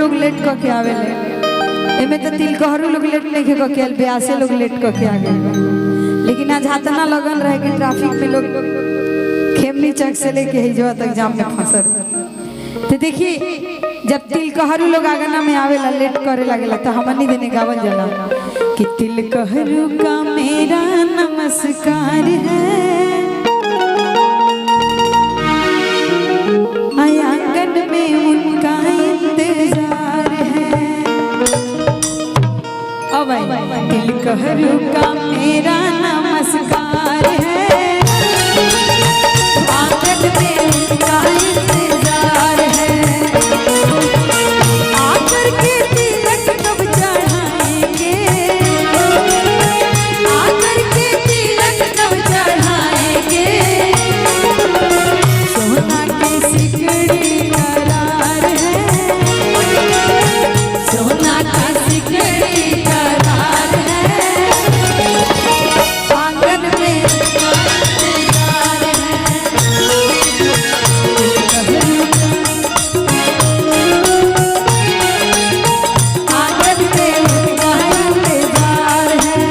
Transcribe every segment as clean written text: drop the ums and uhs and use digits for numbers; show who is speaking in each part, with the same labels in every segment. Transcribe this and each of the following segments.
Speaker 1: लोग लेट क के आवेले, एमे तो तिलकहरू लोग लेट नहीं क के आल, ब्यासे लोग लेट क के आ गए। लेकिन आज हाथना लगन रहे कि ट्रैफिक में लोग खेमनी चौक से लेके हिजवा तक जाम में फंसल। तो देखिए जब तिलकहरू लोग आगना में आवेला लेट करे लगेला तो हमनी देने गावल जाला कि तिलकहरू का मेरा नमस्कार है, आंगन में उनका इंतजार है। अब तिलकहरू का मेरा नमस्कार है, आंगन में उनका इंतजार है। आकर के तिलक कब चढ़ाएंगे, आकर के तिलक कब चढ़ाएंगे। सोना के सिकड़ी करार है, सोना का सिकड़ी करार है। आंगन में इंतजार है, आंगन में उनका इंतजार है।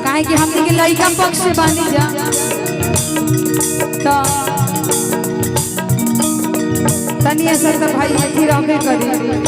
Speaker 1: काहे कि हमने के लड़का पक्ष से बानी जा तो तनी असर तो भाई अथी रहबे करी।